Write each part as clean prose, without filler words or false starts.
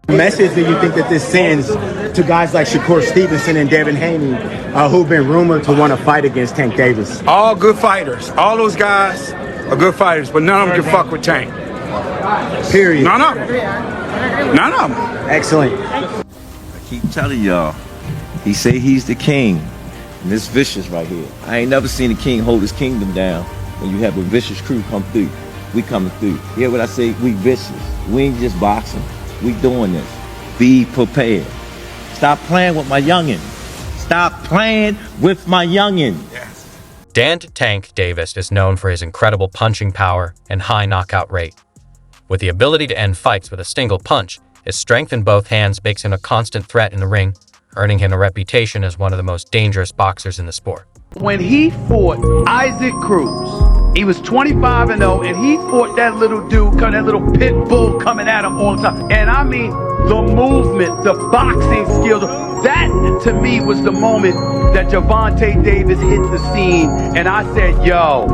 Message that you think that this sends to guys like Shakur Stevenson and Devin Haney, who've been rumored to want to fight against Tank Davis? All good fighters. All those guys are good fighters, but none of them can fuck with Tank. Period. None of them. None of them. Excellent. I keep telling y'all, he say he's the king. And this Vicious right here. I ain't never seen a king hold his kingdom down when you have a vicious crew come through. We coming through. Hear what I say? We vicious. We ain't just boxing. We doing this. Be prepared. Stop playing with my youngin. Stop playing with my youngin. Yes. Dan Tank Davis is known for his incredible punching power and high knockout rate. With the ability to end fights with a single punch, his strength in both hands makes him a constant threat in the ring, earning him a reputation as one of the most dangerous boxers in the sport. When he fought Isaac Cruz, he was 25-0, and he fought that little dude, that little pit bull coming at him all the time. And I mean, the movement, the boxing skills, that to me was the moment that Gervonta Davis hit the scene, and I said, yo,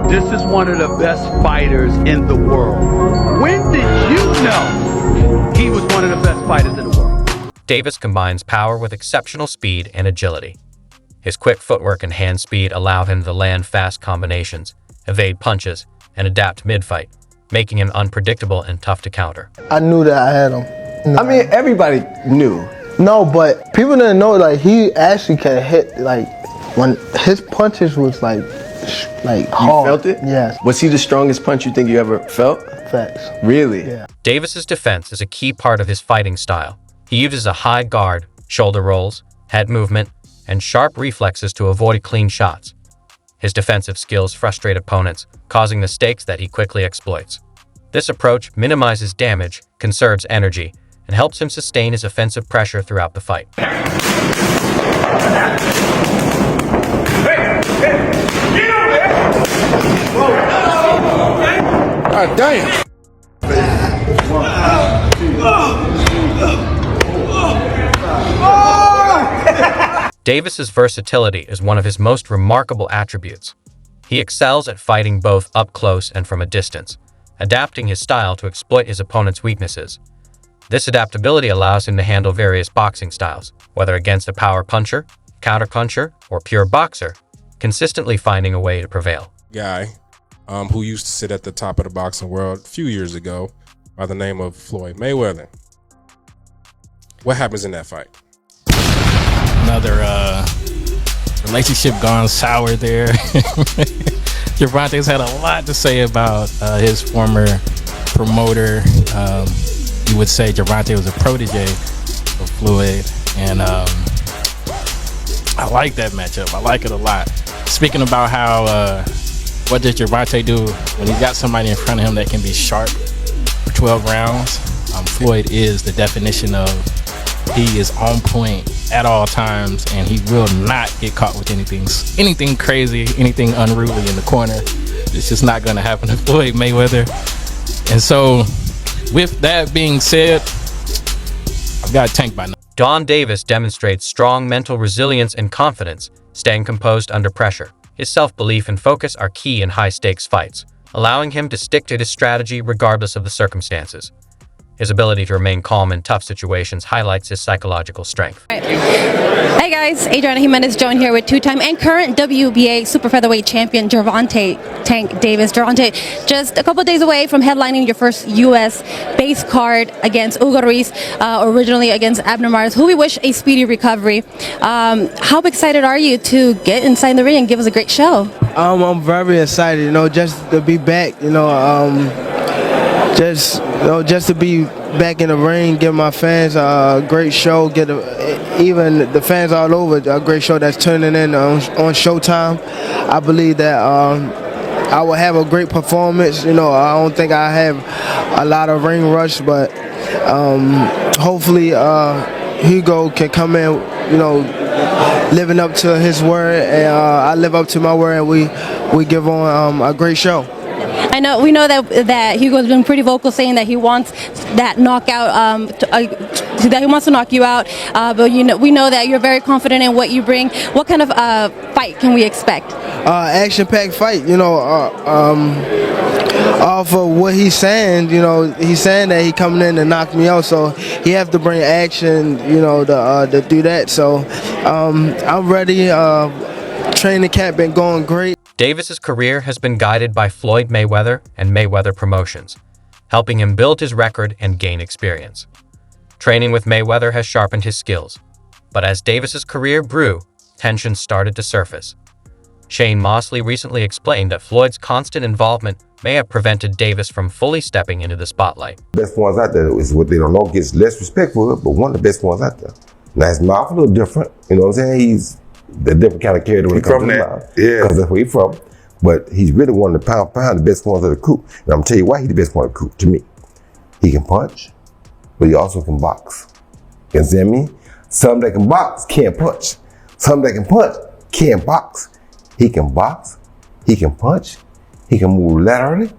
this is one of the best fighters in the world. When did you know he was one of the best fighters in the world? Davis combines power with exceptional speed and agility. His quick footwork and hand speed allow him to land fast combinations, evade punches, and adapt mid-fight, making him unpredictable and tough to counter. I knew that I had him. I mean, everybody knew. No, but people didn't know, like, he actually can hit, like, when his punches was, like hard. You felt it? Yes. Was he the strongest punch you think you ever felt? Facts. Really? Yeah. Davis's defense is a key part of his fighting style. He uses a high guard, shoulder rolls, head movement, and sharp reflexes to avoid clean shots. His defensive skills frustrate opponents, causing mistakes that he quickly exploits. This approach minimizes damage, conserves energy, and helps him sustain his offensive pressure throughout the fight. God damn. Davis's versatility is one of his most remarkable attributes. He excels at fighting both up close and from a distance, adapting his style to exploit his opponent's weaknesses. This adaptability allows him to handle various boxing styles, whether against a power puncher, counter-puncher, or pure boxer, consistently finding a way to prevail. Guy who used to sit at the top of the boxing world a few years ago by the name of Floyd Mayweather. What happens in that fight? Another relationship gone sour there. Gervonta's had a lot to say about his former promoter. You would say Gervonta was a protege of Floyd, and I like that matchup. I like it a lot. Speaking about how what does Gervonta do when he's got somebody in front of him that can be sharp for 12 rounds? Floyd is the definition of he is on point at all times, and he will not get caught with anything crazy, anything unruly in the corner. It's just not going to happen to Floyd Mayweather. And so, with that being said, I've got Tank by now. Don Davis demonstrates strong mental resilience and confidence, staying composed under pressure. His self-belief and focus are key in high-stakes fights, allowing him to stick to his strategy regardless of the circumstances. His ability to remain calm in tough situations highlights his psychological strength. Hey guys, Adriana Jimenez joined here with two-time and current WBA super featherweight champion Gervonta Tank Davis. Gervonta, just a couple days away from headlining your first U.S. base card against Hugo Ruiz, originally against Abner Mares, who we wish a speedy recovery. How excited are you to get inside the ring and give us a great show? I'm very excited, just to be back, just to be back in the ring, give my fans a great show, even the fans all over a great show that's turning in on Showtime. I believe that I will have a great performance. I don't think I have a lot of ring rush, but hopefully Hugo can come in, living up to his word, and I live up to my word, and we give on a great show. We know that Hugo's been pretty vocal saying that he wants that knockout, that he wants to knock you out. But we know that you're very confident in what you bring. What kind of fight can we expect? Action-packed fight. off of what he's saying, he's saying that he coming in to knock me out, so he have to bring action, to do that. So I'm ready. Training camp been going great. Davis's career has been guided by Floyd Mayweather and Mayweather Promotions, helping him build his record and gain experience. Training with Mayweather has sharpened his skills, but as Davis's career grew, tensions started to surface. Shane Mosley recently explained that Floyd's constant involvement may have prevented Davis from fully stepping into the spotlight. The best ones out there is what they don't know gets less respect for it, but one of the best ones out there. Now his mouth a little different, you know what I'm saying? He's the different kind of character when it comes to the mouth. Yeah. Because that's where he's from. But he's really one of the pound for pound, the best ones of the crew. And I'm gonna tell you why he's the best one of the crew, to me. He can punch, but he also can box. You understand me? Some that can box can't punch. Some that can punch can't box. He can box, he can punch, he can move laterally,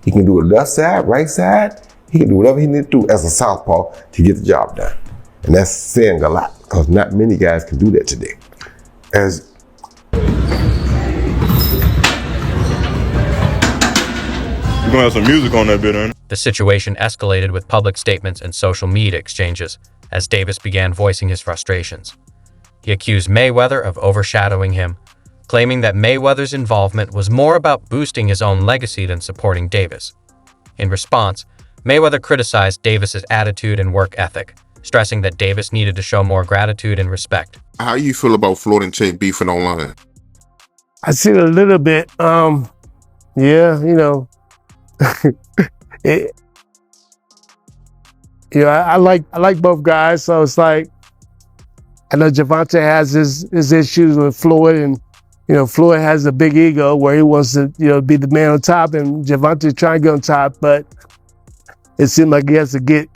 he can do it left side, right side, he can do whatever he needs to do as a southpaw to get the job done. And that's saying a lot, because not many guys can do that today. As we're gonna have some music on that bit, ain't it? The situation escalated with public statements and social media exchanges as Davis began voicing his frustrations. He accused Mayweather of overshadowing him, claiming that Mayweather's involvement was more about boosting his own legacy than supporting Davis. In response, Mayweather criticized Davis's attitude and work ethic, stressing that Davis needed to show more gratitude and respect. How you feel about Floyd and Tank beefing online? I see it a little bit. I like both guys, so it's like I know Gervonta has his issues with Floyd, and Floyd has a big ego where he wants to be the man on top, and Gervonta trying to get on top, but it seemed like he has to get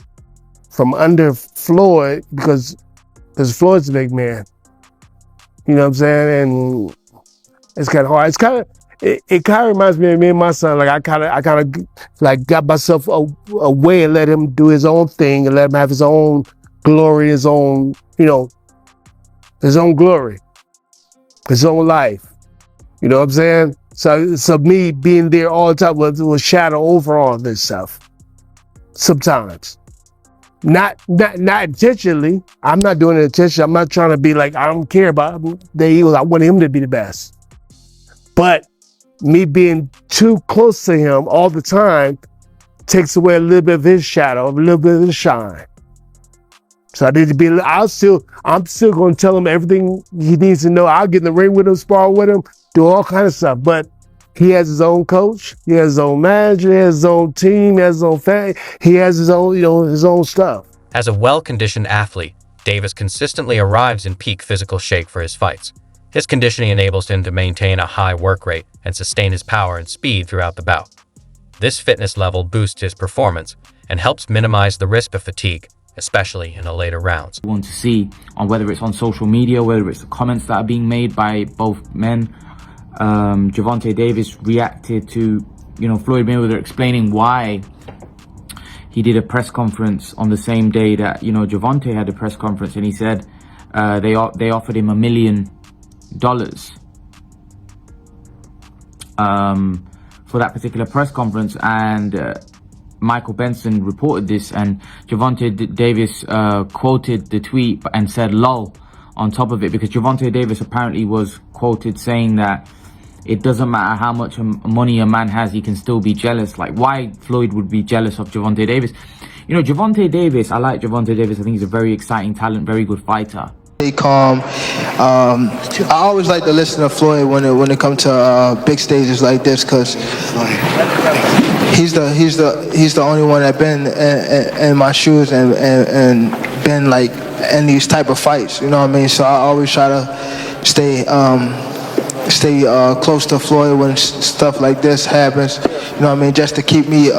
from under Floyd because Floyd's a big man. You know what I'm saying? And it's kind of hard. It kind of reminds me of me and my son. Like I kind of like got myself away and let him do his own thing and let him have his own glory, his own glory, his own life. You know what I'm saying? So me being there all the time will shadow over all this stuff. Sometimes. Not intentionally. I'm not doing it intentionally. I'm not trying to be like, I don't care about him. I want him to be the best. But me being too close to him all the time takes away a little bit of his shadow, a little bit of his shine. So I need to be, I'm still going to tell him everything he needs to know. I'll get in the ring with him, spar with him, do all kinds of stuff. But he has his own coach, he has his own manager, he has his own team, he has his own family, he has his own, his own stuff. As a well-conditioned athlete, Davis consistently arrives in peak physical shape for his fights. His conditioning enables him to maintain a high work rate and sustain his power and speed throughout the bout. This fitness level boosts his performance and helps minimize the risk of fatigue, especially in the later rounds. We want to see on whether it's on social media, whether it's the comments that are being made by both men. Gervonta Davis reacted to, Floyd Mayweather explaining why he did a press conference on the same day that, Gervonta had a press conference, and he said they offered him $1 million for that particular press conference, and Michael Benson reported this, and Gervonta Davis quoted the tweet and said "lol" on top of it, because Gervonta Davis apparently was quoted saying that it doesn't matter how much money a man has, he can still be jealous. Like, why Floyd would be jealous of Gervonta Davis? Gervonta Davis, I like Gervonta Davis. I think he's a very exciting talent, very good fighter. Stay calm. I always like to listen to Floyd when it comes to big stages like this, because he's the only one that been in my shoes and been like in these type of fights. You know what I mean? So I always try to stay close to Floyd when stuff like this happens. You know what I mean? Just to keep me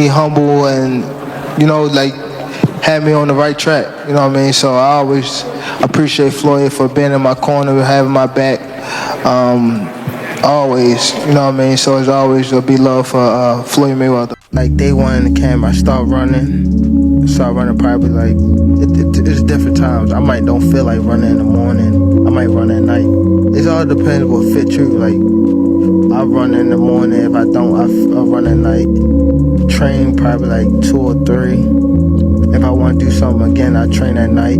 humble and have me on the right track. You know what I mean? So I always appreciate Floyd for being in my corner, having my back. Always, you know what I mean? So it's always a be love for Floyd Mayweather. Like day one in the camp, I start running probably like, it's different times. I might don't feel like running in the morning. I might run at night. It all depends what fit you. Like, I run in the morning. If I don't, I run at night. Train probably like 2 or 3. If I want to do something again, I train at night.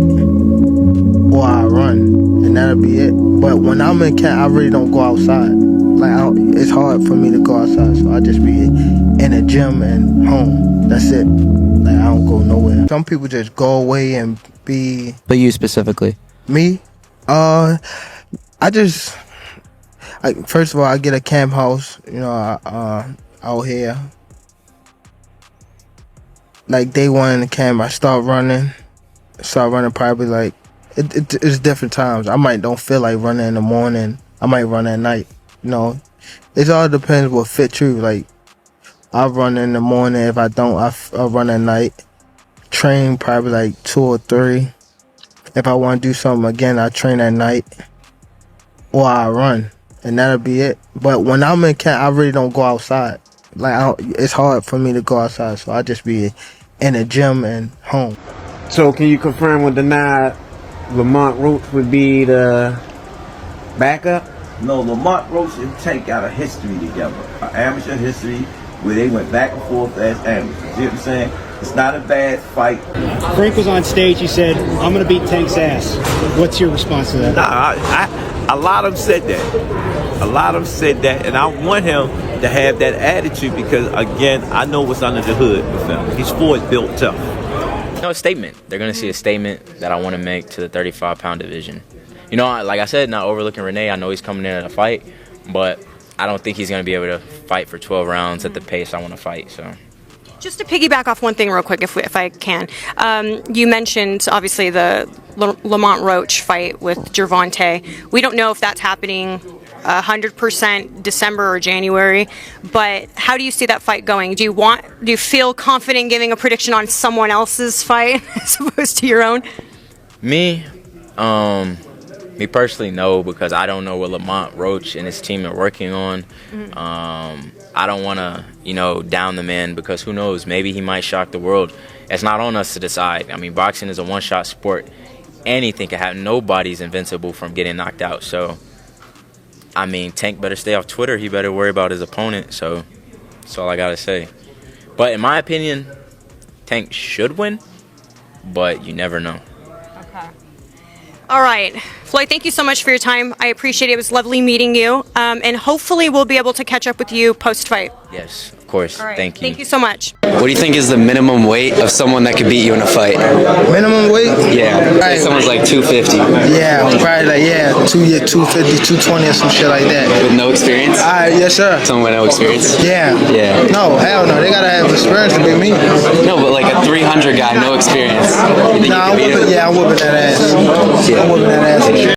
Or I run, and that'll be it. But when I'm in camp, I really don't go outside. Like, it's hard for me to go outside, so I just be in the gym and home. That's it. Like, I don't go nowhere. Some people just go away and be... But you specifically? Me? First of all, I get a camp house, out here. Like, day one in the camp, I start running probably like, it's different times. I might don't feel like running in the morning. I might run at night. It all depends what fits you. Like, I run in the morning. If I don't, I run at night. Train probably like 2 or 3. If I want to do something again, I train at night. Or I run, and that'll be it. But when I'm in camp, I really don't go outside. Like, it's hard for me to go outside, so I just be in the gym and home. So can you confirm or deny Lamont Roach would be the backup? No, Lamont Roach and Tank got a history together, an amateur history where they went back and forth as amateurs. You know what I'm saying? It's not a bad fight. Frank was on stage. He said, "I'm going to beat Tank's ass." What's your response to that? A lot of them said that. A lot of them said that, and I want him to have that attitude because, again, I know what's under the hood with him. He's forward built tough. No, a statement. They're going to see a statement that I want to make to the 35-pound division. Like I said, not overlooking Renee. I know he's coming in at a fight, but I don't think he's going to be able to fight for 12 rounds at the pace I want to fight. So, just to piggyback off one thing real quick, if I can. You mentioned, obviously, the Lamont Roach fight with Gervonta. We don't know if that's happening 100% December or January, but how do you see that fight going? Do you feel confident giving a prediction on someone else's fight as opposed to your own? Me personally, no, because I don't know what Lamont Roach and his team are working on. I don't want to, down the man because who knows? Maybe he might shock the world. It's not on us to decide. I mean, boxing is a one-shot sport. Anything can happen. Nobody's invincible from getting knocked out. So, I mean, Tank better stay off Twitter. He better worry about his opponent. So, that's all I got to say. But in my opinion, Tank should win, but you never know. All right. Floyd, thank you so much for your time. I appreciate it. It was lovely meeting you. And hopefully we'll be able to catch up with you post-fight. Yes, of course. All right. Thank you. Thank you so much. What do you think is the minimum weight of someone that could beat you in a fight? Minimum weight? Yeah. Say someone's like 250. Yeah, probably like 250, 220 or some shit like that. With no experience? Yes, sir. Someone with no experience? Yeah. Yeah. No, hell no. They gotta have experience to beat me. No, but like a 300 guy, no experience. You think you can beat him? I'm whooping that ass. I'm whooping that ass.